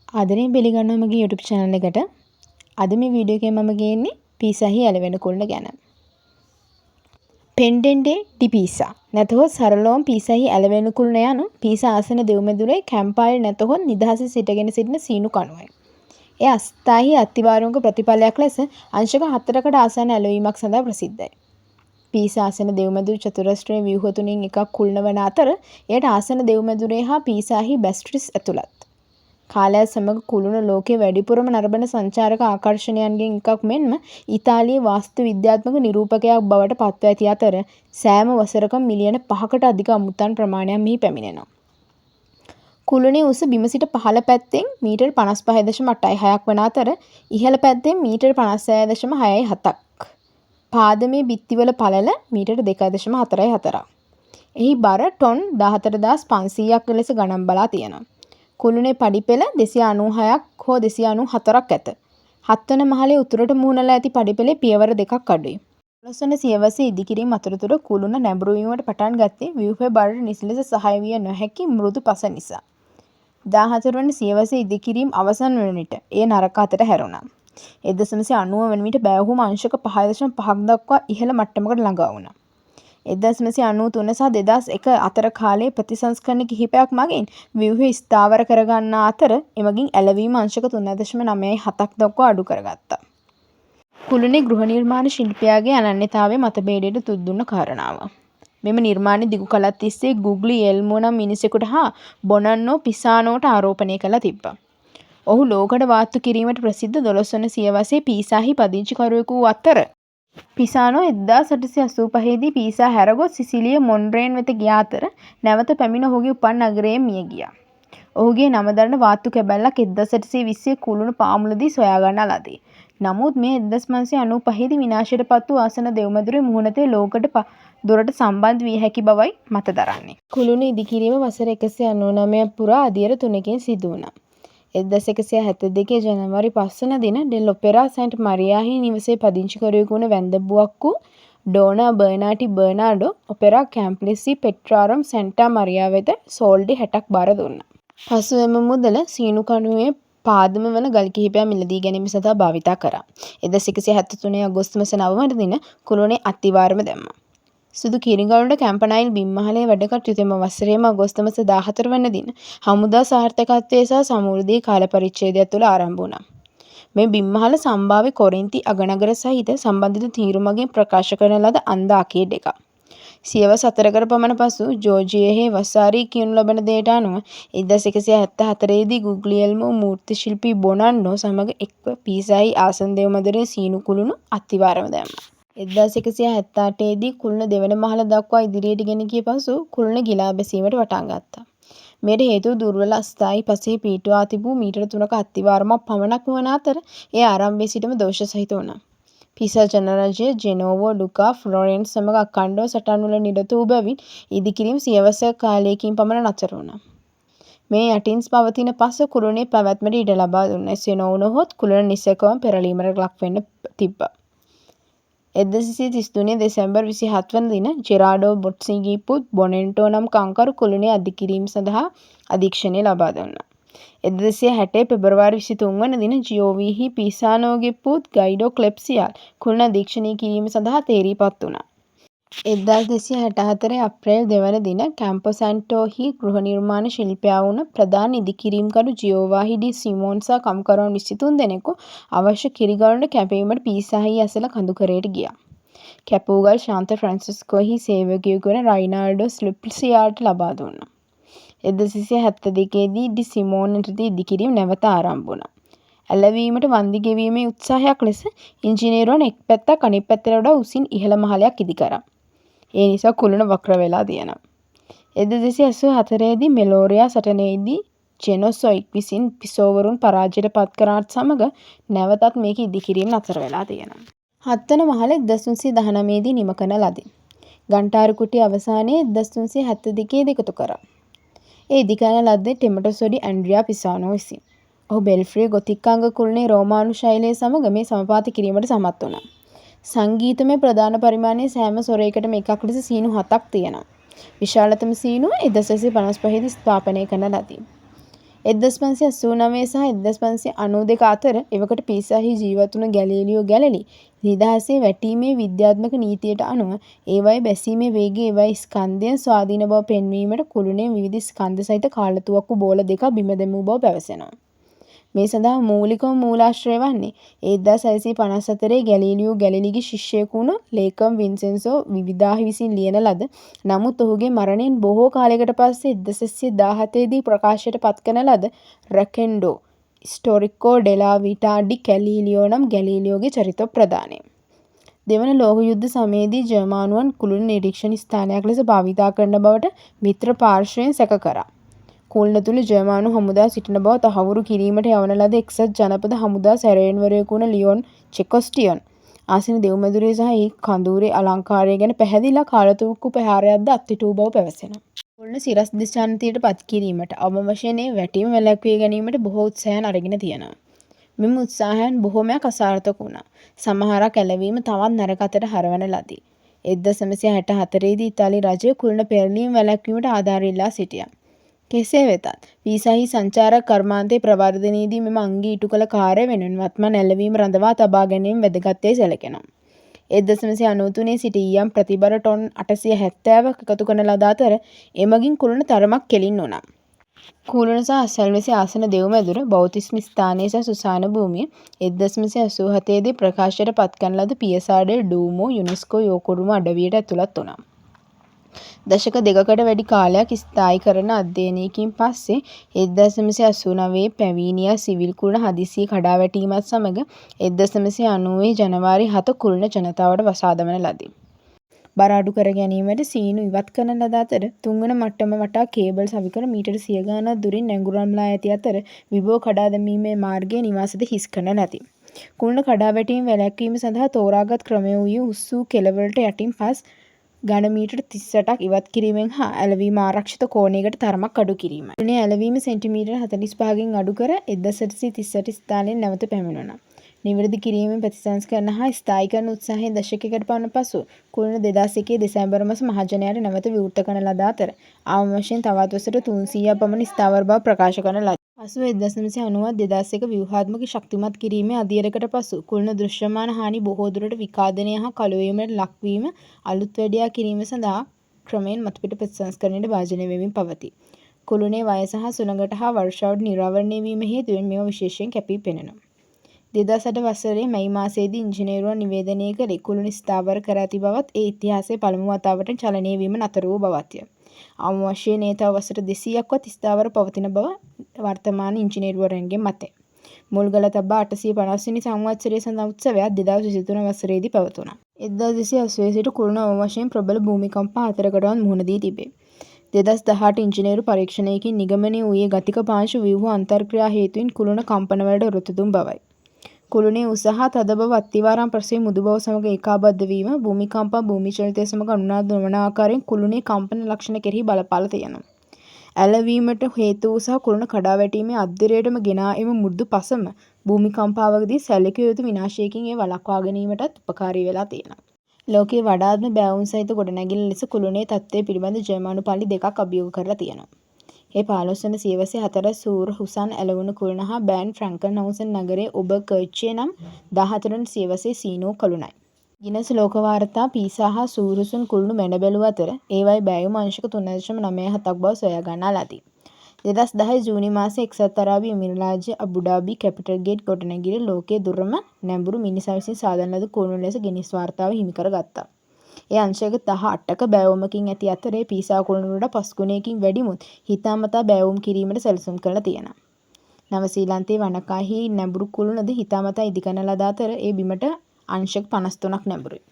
ආදරයෙන් පිළිගන්නවා මගේ YouTube channel එකට. අද මේ වීඩියෝ එකේ මම ගේන්නේ පීසාහි ඇලවෙන කුළුණ ගැන. පෙන්ඩෙන්ඩේ ඩි පීසා. නැතහොත් සරලවම පීසාහි ඇලවෙන කුළුණ යනු පීසා ආසන දෙව්මැදුරේ කැම්පයිල් නැතහොත් නිදහසේ සිටගෙන සිටින සීනු කණුවයි. එය අස්ථාහි අතිවාරංග ප්‍රතිඵලයක් ලෙස අංශක 4කට ආසන්න ඇලවීමක් සඳහා ප්‍රසිද්ධයි. පීසා ආසන දෙව්මැදුර චතුරස්‍රයේ ව්‍යුහ තුنين එකක් කුළුණ වන අතර එයට ආසන දෙව්මැදුරේ හා පීසාහි බැස්ට්‍රිස් ඇතුළත්. කාලය සමග කුළුණ ලෝකයේ වැඩිපුරම නරඹන සංචාරක ආකර්ෂණයන්ගෙන් එකක් මෙන්ම ඉතාලියේ වාස්තු විද්‍යාත්මක නිරූපකයක් බවට පත්ව ඇති අතර සෑම වසරකම මිලියන 5කට අධික අමුත්තන් ප්‍රමාණයක් මෙහි පැමිණෙනවා. කුළුණේ උස බිම සිට පහළ පැත්තෙන් මීටර් 55.86ක් වන අතර ඉහළ පැත්තෙන් මීටර් 56.67ක්. පාදමේ බිත්තිවල පළල මීටර් 2.44ක්. එහි බර ටොන් 14500ක් ලෙස ගණන් බලා තියෙනවා. කුළුණේ පඩිපෙළ 296ක් හෝ 294ක් ඇත. 7 වන මහලේ උතුරට මුහුණලා ඇති පඩිපෙළේ පියවර 2ක් අඩුයි. 15 වන සියවසේ ඉදිකිරීම අතරතුර කුළුණ නැඹුරු වීමට පටන් ගත්තේ ව්‍යුහයේ බරට නිසි ලෙස සහාය විය නොහැකි මෘදු පස නිසා. 14 වන සියවසේ ඉදිකිරීම අවසන් වන විට එය නරක අතට හැරුණා. 1990 වන විට බෑවුම අංශක 5.5ක් දක්වා ඉහළ මට්ටමකට ළඟා වුණා. 1993 සහ 2001 අතර කාලයේ ප්‍රතිසංස්කරණ කිහිපයක් මගින් ව්‍යුහය ස්ථාවර කරගන්නා අතර එමගින් ඇලවීම අංශක 3.97ක් දක්වා අඩු කරගත්තා. කුළුණේ ගෘහ නිර්මාණ ශිල්පියාගේ අනන්‍යතාවය මතභේදයට තුඩ් දුන්න කාරණාව. මෙම නිර්මාණය දිගු කලක් තිස්සේ ගුග්ලියෙල්මෝ නම් මිනිසෙකුට හා බොනන්නෝ පිසානෝට ආරෝපණය කළා තිබ්බා. ඔහු ලෝකඩ වාත්තු කිරීමට ප්‍රසිද්ධ 12 වන සියවසේ පීසාහි පදිංචිකරුවෙකු වූ අතර පිසානෝ 1885 දී පීසා හැරගොස් සිසිලිය මොන්රේන් වෙත ගිය අතර නැවත පැමිණ ඔහුගේ උපන් නගරයේ මිය ගියා. ඔහුගේ නම දරන වාත්තු කැබැල්ලක් 1820 කුළුණ පාමුලදී සොයා ගන්නා ලදී. නමුත් මේ 1595 දී විනාශයට පත් වූ ආසන දෙව්මැදුරේ මුහුණතේ ලෝකඩ දොරට සම්බන්ධ විය හැකි බවයි මත දරන්නේ. කුළුණ ඉදිකිරීම වසර 199ක් පුරා අදියර 3කින් සිදු වුණා. 1172 ජනවාරි 5 වන දින ඩෙල් ඔපෙරා සැන්ට් මරියාහි නිවසේ පදිංචිකරුවෙකු වන වැන්දඹුවක්කු ඩෝනා බර්නාටි බර්නාඩෝ ඔපෙරා කැම්ප්ලිසි පෙට්‍රාරම් සැන්ටා මරියා වෙත සෝල්ඩි 60ක් බාර දුන්නා. පසුව එම මුදල සීනු කණුවේ පාදම වන ගල් කිහිපයක් මිලදී ගැනීම සඳහා භාවිතා කරා. 1173 අගෝස්තු මාස 9 වන දින කුළුණේ අත්තිවාරම දැම්මා. සුදු කිරිගරුඬ කැම්පනයිල් බිම්මහලේ වැඩ කටයුතුම වසරේම අගෝස්තු මාස 14 වන දින හමුදා සාර්ථකත්වයේ සහ සමෘද්ධියේ කාල පරිච්ඡේදය තුළ ආරම්භ වුණා. මේ බිම්මහල සම්භාව්‍ය කොරින්ති අගනගර සහිත සම්බන්ධිත තීරු මගින් ප්‍රකාශ කරන ලද අන්ධ ආකේඩ් එකක්. සියවස් 4කට පමණ පසු ජෝර්ජියාහි වසාරී කියනු ලබන දෙයට අනුව 1174 දී ගුග්ලියෙල්මෝ මූර්ති ශිල්පී බොනන්නෝ සමග එක්ව පීසාහි ආසන දෙව්මැදුරේ සීනු කුළුණු අත්තිවාරම දැම්මා. 1178 දී කුළුණ දෙවන මහල දක්වා ඉදිරියට ගෙන ගිය පසු කුළුණ ගිලා බැසීමට පටන් ගත්තා. මෙයට හේතුව දුර්වල අස්ථායී පසෙහි පිහිටුවා තිබූ මීටර 3ක අත්තිවාරමක් පමණක් වන අතර ඒ ආරම්භයේ සිටම දෝෂ සහිත වුණා. පීසා ජනරජය ජෙනෝවෝ ලුකා ෆ්ලොරෙන්ස් සමග අඛණ්ඩව සටන්වල නිරත වූ බැවින් ඉදිකිරීම සියවස කාලයකින් පමණ නතර වුණා. මේ යටින් පවතින පස කුළුණේ පැවැත්මට ඉඩ ලබා දුන්නා. එසේ නොවුනහොත් කුළුණ නිසකවම පෙරළීමට ලක් වෙන්න තිබ්බා. 1133 දෙසැම්බර් 27 වන දින ජෙරාඩෝ බොට්සිගේ පුත් බොනෙන්ටෝ නම් කංකරු කුළුණේ අධිකිරීම සඳහා අධීක්ෂණය ලබා දුන්නා. 1260 පෙබරවාරි 23 වන දින ජියෝවිහි පීසානෝගේ පුත් ගයිඩෝ ක්ලෙප්සියාල් කුළුණ අධීක්ෂණය කිරීම සඳහා තේරීපත් වුණා. 1264 අප්‍රේල් 2 වන දින කැම්පොසැන්ටෝහි ගෘහ නිර්මාණ ශිල්පියා වුණ ප්‍රධාන ඉදිකිරීම්කරු ජියෝවාහි ඩි සිමෝන් සහ කම්කරුවන් 23 දෙනෙකු අවශ්‍ය කිරිගරුඬ කැපීමට පීසාහි ඇසළ කඳුකරයට ගියා. කැපූගල් ශාන්ත ෆ්‍රැන්සිස්කෝහි සේවකයෙකු වන රයිනාල්ඩෝ ස්ලිප්සියාට ලබා දුන්නා. 1272 දී ඩි සිමෝන්ට ඉදිකිරීම නැවත ආරම්භ වුණා. ඇලවීමට වන්දි ගෙවීමේ උත්සාහයක් ලෙස ඉංජිනේරුවන් එක් පැත්තක් අනිත් පැත්තට වඩා උසින් ඉහළ මහලයක් ඉදි කරා. ඒ නිසා කුළුණ වක්‍ර වෙලා තියෙනවා. 1284 දී මෙලෝරියා සටනේදී ජෙනොසොයික් විසින් පිසෝවරුන් පරාජයට පත් කරාට සමග නැවතත් මේක ඉදිකිරීම නතර වෙලා තියෙනවා. 7 වන මහල 1319 දී නිම කරන ලදී. ගන්ටාරු කුටි අවසානයේ 1372 දී එකතු කරා. ඒ ඉදිකරන ලද්දේ ටෙමටොසොඩි ඇන්ඩ්‍රියා පිසානෝ විසින්. ඔහු බෙල්ෆ්‍රී ගොතික් අංග කුළුණේ රෝමානු ශෛලයේ සමග මේ සමපාත කිරීමට සමත් වුණා. සංගීතමය ප්‍රධාන පරිමාණයේ සෑම ස්වරයකටම එකක් ලෙස සීනු 7ක් තියෙනවා. විශාලතම සීනුව 1955 දී ස්ථාපනය කරන ලදී. 1589 සහ 1592 අතර එවකට පීසාහි ජීවත් වුණ ගැලීලියෝ ගැලලි නිදහසේ වැටීමේ විද්‍යාත්මක නීතියට අනුව ඒවායේ බැසීමේ වේගය ඒවායේ ස්කන්ධයන් ස්වාධීන බව පෙන්වීමට කුළුණේ විවිධ ස්කන්ධ සහිත කාලතුවක්කු බෝල දෙකක් බිම දැමූ බව පැවසෙනවා. මේ සඳහා මූලිකම මූලාශ්‍රය වන්නේ 1654 ගැලීලියෝ ගැලීලිගේ ශිෂ්‍යයෙකු වුණ ලේකම් වින්සෙන්සෝ විවිධාහි විසින් ලියන ලද නමුත් ඔහුගේ මරණයෙන් බොහෝ කාලයකට පස්සේ 1617 දී ප්‍රකාශයට පත් කරන ලද රැකෙන්ඩෝ ස්ටෝරිකෝ ඩෙලා විටා ඩි ගැලීලියෝ නම් ගැලීලියෝගේ චරිත ප්‍රදානය. දෙවන ලෝක යුද්ධ සමයේදී ජර්මානුවන් කුළුණ නිරීක්ෂණ ස්ථානයක් ලෙස භාවිතා කරන බවට මිත්‍ර පාර්ශ්වයෙන් සැක කරා. කුළුණ තුළ ජර්මානු හමුදා සිටින බව තහවුරු කිරීමට යවන ලද එක්සත් ජනපද හමුදා සැරයන්වරයෙකු වන ලියොන් චෙකොස්ටියන් ආසන දෙව්මැදුරේ සහ එහි කඳවුරේ අලංකාරය ගැන පැහැදිලා කාලතුවක්කු ප්‍රහාරයක්ද අත්හිටු බව පැවසෙනවා. කුළුණ සිරස් දිශාන්තියට පත් කිරීමට අවම වශයෙන් වැටීම වැළැක්වී ගැනීමට බොහෝ උත්සාහයන් අරගෙන තියෙනවා. මෙම උත්සාහයන් බොහෝමයක් අසාර්ථක වුණා. සමහරක් ඇලවීම තවත් නරක අතට හරවන ලදී. 1964 දී ඉතාලි රජය කුළුණ පෙරළීම වැළැක්වීමට ආධාර ඉල්ලා සිටියා. කෙසේ වෙතත් පීසාහි සංචාරක කර්මාන්තයේ ප්‍රවර්ධනයේදී මෙම අංගය ඉටු කළ කාර්ය වෙනුවෙන් වත්මන් ඇලවීම රඳවා තබා ගැනීම වැදගත් යැයි සැලකෙනවා. 1993 සිට ඊයම් ප්‍රතිබර ටොන් 870ක් එකතු කරන ලද අතර එමගින් කුළුණ තරමක් කෙලින් වුණා. කුළුණ සහ අසල්වැසි ආසන දෙව්මැදුර බෞතිස්ම ස්ථානයේ සහ සුසාන භූමිය 1987 දී ප්‍රකාශයට පත් කරන ලද පියසා ඩෙල් ඩූමෝ යුනෙස්කෝ යෝකොරුම අඩවියට ඇතුළත් වුණා. දශක දෙකකට වැඩි කාලයක් ස්ථායීකරණ අධ්‍යයනයකින් පස්සේ 1989 පැවීනියා සිවිල් කුළුණ හදිසියේ කඩා වැටීමත් සමග 1990 ජනවාරි 7 කුළුණ ජනතාවට වසා දමන ලදී. බර අඩු කර ගැනීමට සීනු ඉවත් කරන ලද අතර තුන්වන මට්ටම වටා කේබල් සවිකර මීටර 100 ගණනක් දුරින් නැංගුරම්ලා ඇති අතර විභව කඩා දැමීමේ මාර්ගය නිවාසද හිස් කරන ලදී. කුළුණ කඩා වැටීම වැළැක්වීම සඳහා තෝරාගත් ක්‍රමය වූයේ උස්සූ කෙළවරට යටින් පස් ඝන මීටර 38ක් ඉවත් කිරීමෙන් හා ඇලවීම ආරක්ෂිත කෝණයකට තරමක් අඩු කිරීමයි. කුළුණේ ඇලවීම සෙන්ටිමීටර 45කින් අඩු කර 1838 ස්ථානයෙන් නැවත පැමිණුණා. නිවැරදි කිරීමෙන් ප්‍රතිසංස්කරණ හා ස්ථායීකරණ උත්සාහයෙන් දශකයකට පමණ පසු කුළුණ 2001 දෙසැම්බර් මාස මහජනයාට නැවත විවෘත කරන ලද අතර අවම වශයෙන් තවත් වසර 300ක් පමණ ස්ථාවර බව ප්‍රකාශ කරන ලදී. 1990 2001 ව්‍යුහාත්මක ශක්තිමත් කිරීමේ අදියරකට පසු කුළුණ දෘශ්‍යමාන හානි බොහෝ දුරට විකාදනය හා කළුවීමට ලක්වීම අලුත් වැඩියා කිරීම සඳහා ක්‍රමයෙන් මතුපිට ප්‍රතිසංස්කරණයට භාජනය වෙමින් පවතී. කුළුණේ වයස හා සුළඟට හා වර්ෂාවට නිරාවරණය වීම හේතුවෙන් මේවා විශේෂයෙන් කැපී පෙනෙනවා. 2008 වසරේ මැයි මාසයේදී ඉංජිනේරුවන් නිවේදනය කළේ කුළුණ ස්ථාවර කර ඇති බවත් ඒ ඉතිහාසයේ පළමු වතාවට චලනය වීම නතර වූ බවත්ය. අවම වශයෙන් ඒ තව වසර 200ක්වත් ස්ථාවර පවතින බව වර්තමාන ඉංජිනේරුවරුන්ගේ මතය. මුල්ගල තබා 850 වෙනි සංවත්සරයේ සඳහා උත්සවයක් 2023 වසරේදී පැවතුණා. 1280 සිට කුළුණ අවම වශයෙන් ප්‍රබල භූමිකම්ප 4කටවත් මුහුණ දී තිබේ. 2018 ඉංජිනේරු පරීක්ෂණයකින් නිගමනය වූයේ ගතික පාංශු ව්‍යුහ අන්තර්ක්‍රියා හේතුවෙන් කුළුණ කම්පනවලට ඔරොත්තු දුන් බවයි. කුළුණේ උස හා තද බව අත්තිවාරම් ප්‍රශ්නයේ මුදු බව සමග ඒකාබද්ධ වීම භූමිකම්ප භූමි චලිතය සමග අනුනාද නොවන ආකාරයෙන් කුළුණේ කම්පන ලක්ෂණ කෙරෙහි බලපාලා තියෙනවා. ඇලවීමට හේතු වූ සහ කුළුණ කඩා වැටීමේ අද්දරයටම ගෙනා එම මෘදු පසම භූමිකම්පාවකදී සැලකිය යුතු විනාශයකින් ඒ වළක්වා ගැනීමටත් උපකාරී වෙලා තියෙනවා. ලෝකයේ වඩාත්ම බැවුම් සහිත ගොඩනැගිල්ල ලෙස කුළුණේ තත්ත්වය පිළිබඳ ජර්මනු පල්ලි දෙකක් අභියෝග කරලා තියෙනවා. ඒ 15 වන සියවසේ 4 සූර් හුසන් ඇලවුණු කුළුණ හා බෑන් ෆ්‍රැන්කන්හවුසන් නගරයේ ඔබර් කර්ච්චිය නම් 14 වන සියවසේ සීනෝ කුළුණයි. ගිනස් ලෝක වාර්තා පීසා හා සූර් හුසන් කුළුණු මැඩ බැලුව අතර ඒවායේ බැයුම් අංශක 3.97ක් බව සොයා ගන්නා ලදී. 2010 ජූනි මාසයේ එක්සත් අරාබි එමිරාජ්‍ය අබුඩාබි කැපිටල් ගේට් ගොඩනැගිලි ලෝකයේ දුරම නැඹුරු මිනිසා විසින් සාදන ලද කුළුණු ලෙස ගිනිස් වාර්තාව හිමි කරගත්තා. ඒ අංශයක 18ක බැවුමකින් ඇති අතරේ පීසා කුළුණු වලට 5 ගුණයකින් වැඩිමුත් හිතාමතා බැවුම් කිරීමට සැලසුම් කරලා තියෙනවා. නවසීලන්තයේ වනකාහි නැඹුරු කුළුණද හිතාමතා ඉදිකරන ලද අතර ඒ බිමට අංශක 53ක් නැඹුරුයි.